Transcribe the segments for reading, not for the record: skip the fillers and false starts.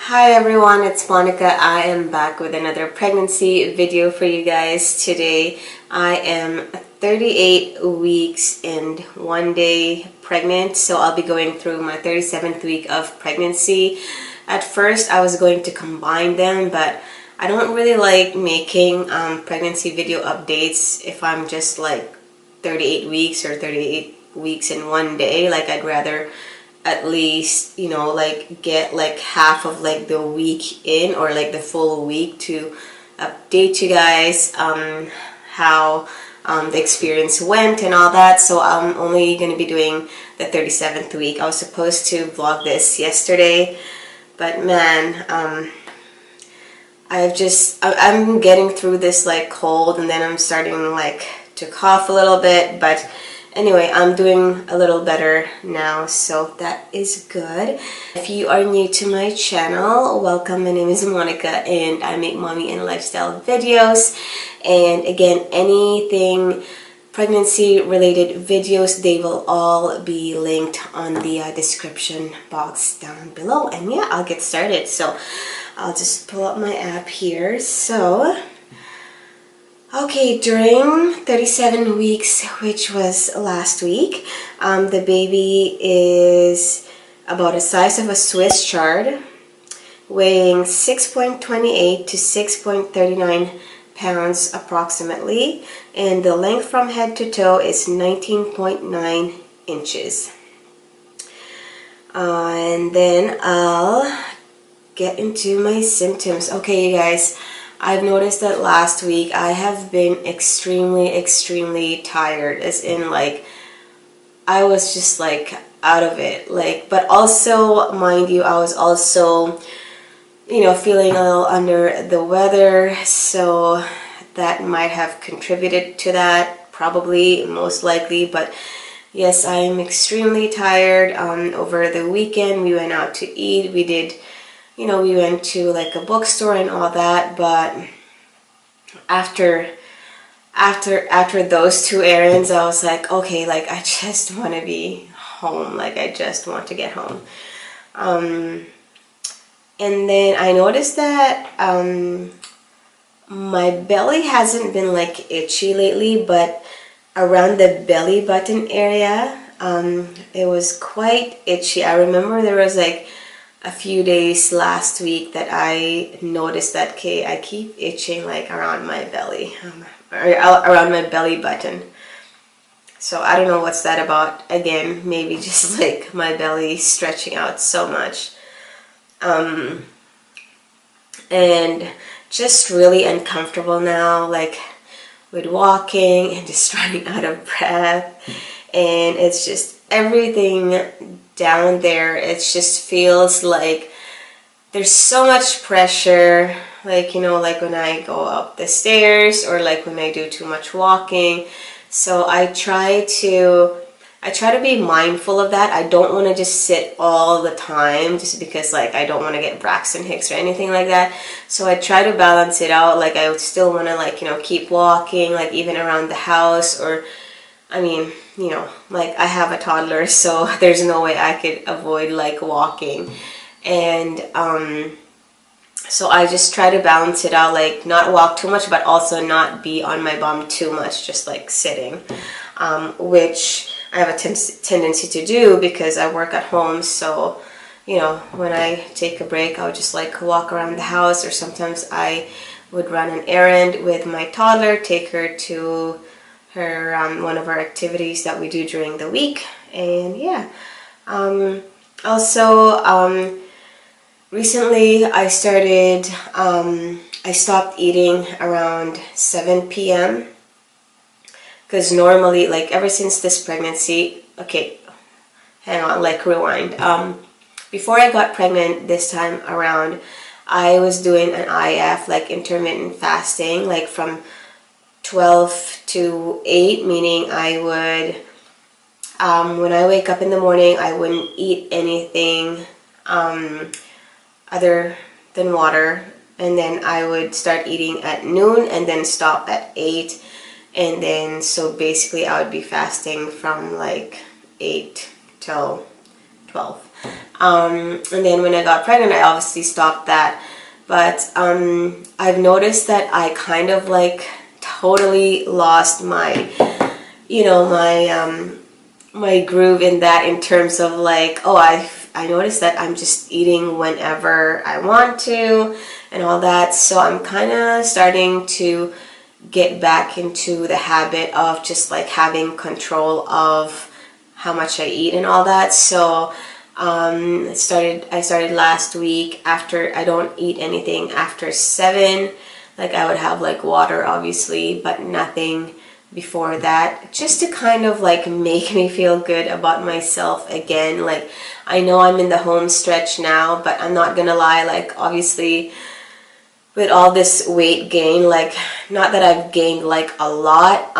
Hi everyone, it's Monica. I am back with another pregnancy video for you guys today. I am 38 weeks and 1 day pregnant, so I'll be going through my 37th week of pregnancy. At first I was going to combine them, but I don't really like making pregnancy video updates if I'm just like 38 weeks or 38 weeks in 1 day. Like, I'd rather at least, you know, like get like half of like the week in, or like the full week, to update you guys how the experience went and all that. So I'm only going to be doing the 37th week. I was supposed to vlog this yesterday, but man, I'm getting through this like cold, and then I'm starting like to cough a little bit, but anyway, I'm doing a little better now, so that is good. If you are new to my channel, welcome. My name is Monica and I make mommy and lifestyle videos. And again, anything pregnancy related videos, they will all be linked on the description box down below. And yeah, I'll get started. So I'll just pull up my app here. So okay, during 37 weeks, which was last week, the baby is about the size of a Swiss chard, weighing 6.28 to 6.39 pounds approximately, and the length from head to toe is 19.9 inches. And then I'll get into my symptoms. Okay, you guys, I've noticed that last week I have been extremely tired, as in like I was just like out of it, like, but also, mind you, I was also, you know, feeling a little under the weather, so that might have contributed to that, probably, most likely. But yes, I am extremely tired. Over the weekend we went out to eat, we did, you know, we went to like a bookstore and all that, but after those two errands, I was like, okay, like I just want to be home, like I just want to get home. And then I noticed that my belly hasn't been like itchy lately, but around the belly button area, it was quite itchy. I remember there was like a few days last week that I noticed that, okay, I keep itching like around my belly, or around my belly button. So I don't know what's that about. Again, maybe just like my belly stretching out so much. And just really uncomfortable now, like with walking and just running out of breath. And it's just everything down there, it just feels like there's so much pressure, like, you know, like when I go up the stairs, or like when I do too much walking. So I try to be mindful of that. I don't want to just sit all the time, just because like I don't want to get Braxton Hicks or anything like that. So I try to balance it out. Like I would still want to, like, you know, keep walking, like even around the house, or I mean, you know, like I have a toddler, so there's no way I could avoid like walking. And so I just try to balance it out, like not walk too much, but also not be on my bum too much, just like sitting, which I have a tendency to do because I work at home. So, you know, when I take a break, I would just like walk around the house, or sometimes I would run an errand with my toddler, take her to her one of our activities that we do during the week. And yeah, also recently I stopped eating around 7 p.m. because normally, like ever since this pregnancy, okay, hang on, like rewind. Before I got pregnant this time around, I was doing an IF, like intermittent fasting, like from 12 to 8, meaning I would, when I wake up in the morning, I wouldn't eat anything other than water, and then I would start eating at noon and then stop at 8, and then so basically I would be fasting from like 8 till 12. And then when I got pregnant, I obviously stopped that. But I've noticed that I kind of like totally lost my, my groove in that, in terms of like, oh, I noticed that I'm just eating whenever I want to and all that. So I'm kind of starting to get back into the habit of just like having control of how much I eat and all that. So I started last week. After, I don't eat anything after 7. Like I would have like water obviously, but nothing before that, just to kind of like make me feel good about myself again. Like I know I'm in the home stretch now, but I'm not gonna lie, like obviously with all this weight gain, like not that I've gained like a lot,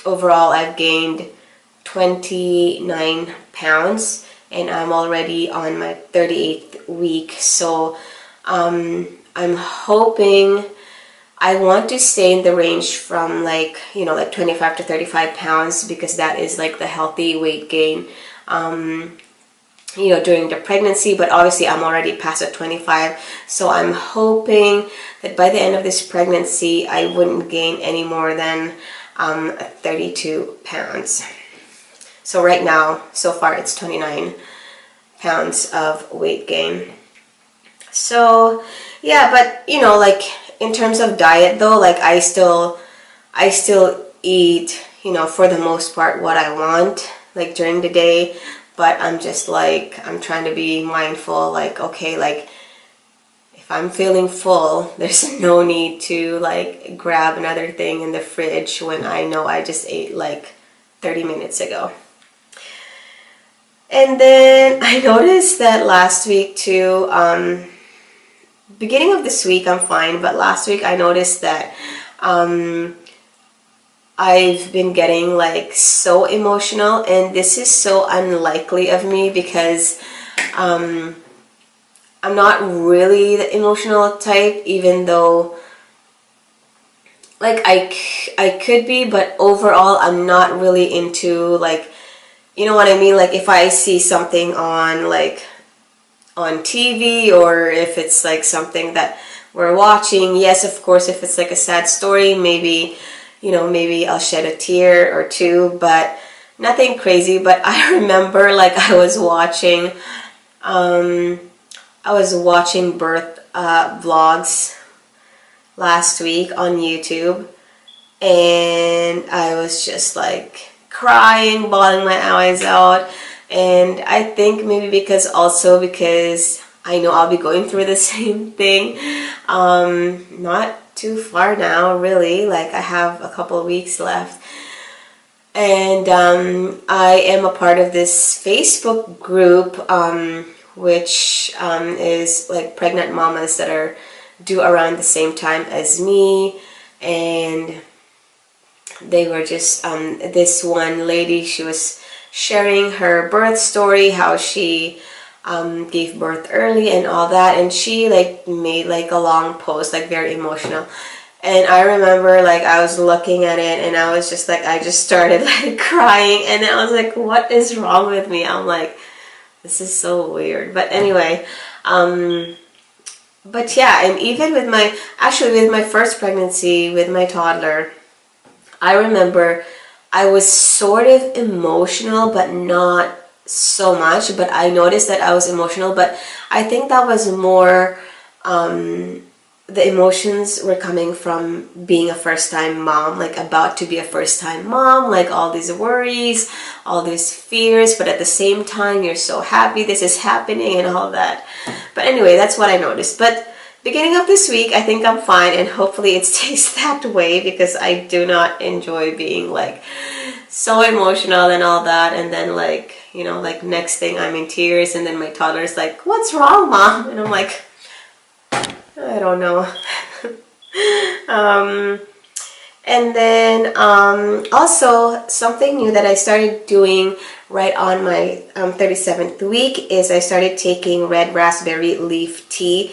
overall I've gained 29 pounds and I'm already on my 38th week. So I'm hoping, I want to stay in the range from like 25 to 35 pounds, because that is like the healthy weight gain during the pregnancy. But obviously I'm already past the 25, so I'm hoping that by the end of this pregnancy I wouldn't gain any more than 32 pounds. So right now, so far, it's 29 pounds of weight gain. So yeah, but like in terms of diet though, like I still eat, for the most part what I want, like during the day. But I'm just like, I'm trying to be mindful, like, okay, like if I'm feeling full, there's no need to like grab another thing in the fridge when I know I just ate like 30 minutes ago. And then I noticed that last week too, beginning of this week I'm fine, but last week I noticed that I've been getting like so emotional, and this is so unlikely of me because I'm not really the emotional type, even though like I could be, but overall I'm not really into, like, you know what I mean, like if I see something on like on TV, or if it's like something that we're watching, yes, of course, if it's like a sad story, maybe maybe I'll shed a tear or two, but nothing crazy. But I remember like I was watching birth vlogs last week on YouTube, and I was just like crying, bawling my eyes out. And I think maybe because I know I'll be going through the same thing. Not too far now, really, like I have a couple of weeks left. And I am a part of this Facebook group, which is like pregnant mamas that are due around the same time as me. And they were just, this one lady, she was sharing her birth story, how she gave birth early and all that, and she like made like a long post, like very emotional. And I remember like I was looking at it and I was just like, I just started like crying, and I was like, what is wrong with me? I'm like, this is so weird. But anyway, but yeah, and even with my first pregnancy with my toddler, I remember I was sort of emotional, but not so much. But I noticed that I was emotional, but I think that was more, the emotions were coming from being a first-time mom, like about to be a first-time mom, like all these worries, all these fears, but at the same time, you're so happy this is happening and all that. But anyway, that's what I noticed. But beginning of this week, I think I'm fine, and hopefully it stays that way, because I do not enjoy being like so emotional and all that. And then like, like next thing I'm in tears, and then my toddler's like, what's wrong, Mom? And I'm like, I don't know. And then also something new that I started doing right on my 37th week is I started taking red raspberry leaf tea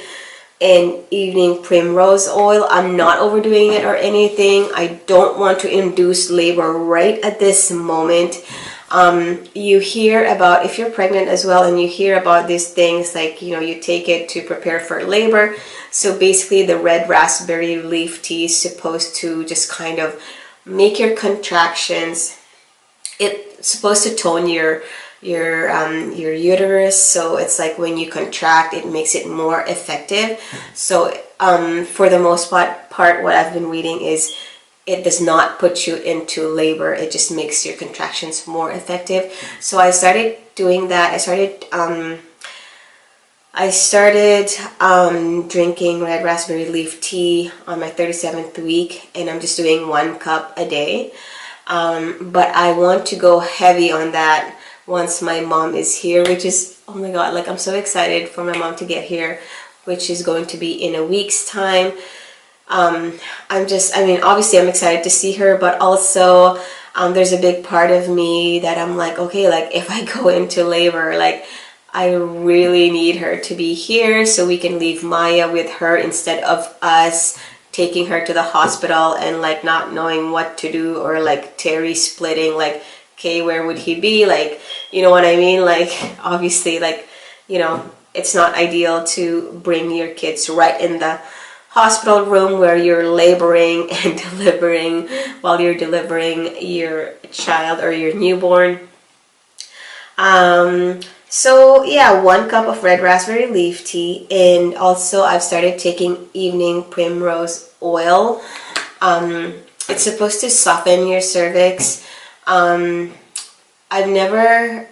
and evening primrose oil. I'm not overdoing it or anything. I don't want to induce labor right at this moment. You hear about, if you're pregnant as well, and you hear about these things like, you know, you take it to prepare for labor. So basically the red raspberry leaf tea is supposed to just kind of make your contractions. It's supposed to tone your uterus, so it's like when you contract, it makes it more effective. So for the most part, what I've been reading is it does not put you into labor. It just makes your contractions more effective. So I started doing that. I started drinking red raspberry leaf tea on my 37th week, and I'm just doing 1 cup a day. But I want to go heavy on that once my mom is here, which is, oh my god, like I'm so excited for my mom to get here, which is going to be in a week's time. Obviously I'm excited to see her, but also there's a big part of me that I'm like, okay, like if I go into labor, like I really need her to be here so we can leave Maya with her instead of us taking her to the hospital and like not knowing what to do, or like Terry splitting, like, okay, where would he be? Like, you know what I mean? Like, obviously, like, you know, it's not ideal to bring your kids right in the hospital room where you're laboring and delivering while you're delivering your child or your newborn. So yeah, 1 cup of red raspberry leaf tea, and also I've started taking evening primrose oil. It's supposed to soften your cervix. I've never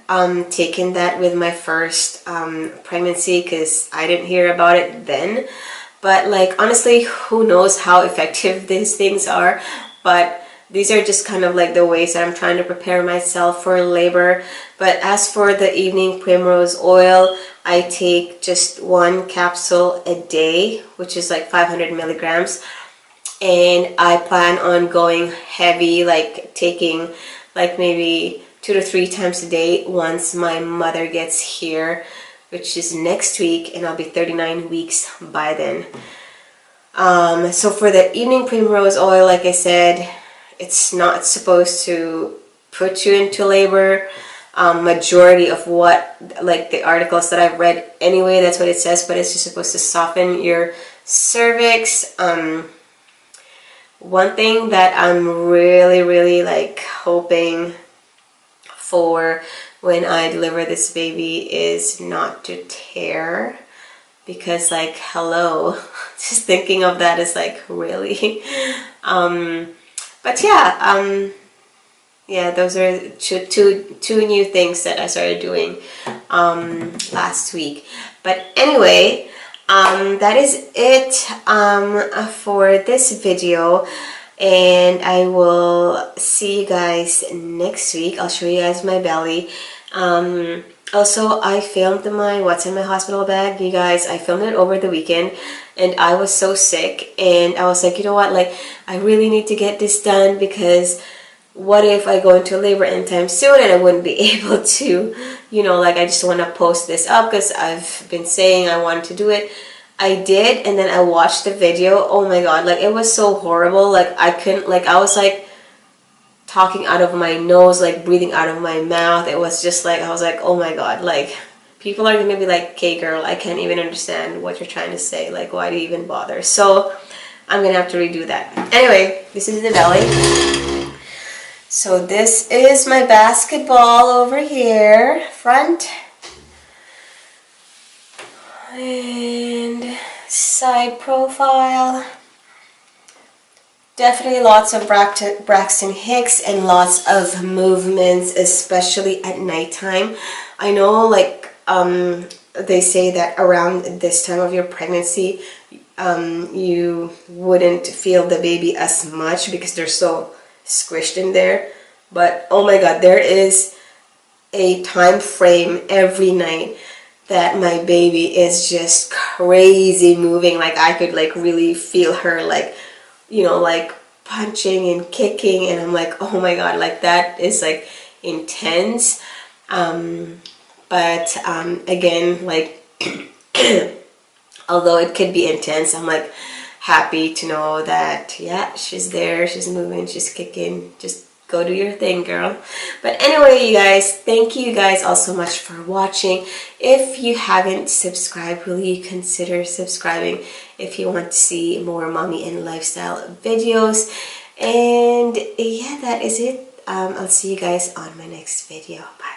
taken that with my first pregnancy because I didn't hear about it then. But like honestly, who knows how effective these things are, but these are just kind of like the ways that I'm trying to prepare myself for labor. But as for the evening primrose oil, I take just 1 capsule a day, which is like 500 milligrams. And I plan on going heavy, like taking like maybe 2 to 3 times a day once my mother gets here, which is next week, and I'll be 39 weeks by then. So for the evening primrose oil, like I said, it's not supposed to put you into labor. Majority of what, like the articles that I've read anyway, that's what it says, but it's just supposed to soften your cervix. One thing that I'm really like hoping for when I deliver this baby is not to tear, because like, hello, just thinking of that is like, really. But yeah, yeah, those are two new things that I started doing last week. But anyway, that is it for this video, and I will see you guys next week. I'll show you guys my belly. Also, I filmed my what's in my hospital bag, you guys. I filmed it over the weekend, and I was so sick, and I was like, you know what, like I really need to get this done, because what if I go into labor anytime soon and I wouldn't be able to, you know, like I just want to post this up because I've been saying I wanted to do it. I did, and then I watched the video. Oh my god, like it was so horrible. Like I couldn't, like I was like talking out of my nose, like breathing out of my mouth. It was just like, I was like, oh my god, like people are gonna be like, okay girl, I can't even understand what you're trying to say, like why do you even bother? So I'm gonna have to redo that. Anyway, this is the belly. So this is my basketball over here, front and side profile. Definitely lots of Braxton Hicks and lots of movements, especially at nighttime. I know, like they say that around this time of your pregnancy, you wouldn't feel the baby as much because they're so squished in there. But oh my god, there is a time frame every night that my baby is just crazy moving. Like I could like really feel her, like, you know, like punching and kicking, and I'm like, oh my god, like that is like intense. But again, like although it could be intense, I'm like happy to know that yeah, she's there, she's moving, she's kicking, just go do your thing, girl. But anyway, you guys, thank you guys all so much for watching. If you haven't subscribed, will you consider subscribing if you want to see more mommy and lifestyle videos? And yeah, that is it. I'll see you guys on my next video. Bye.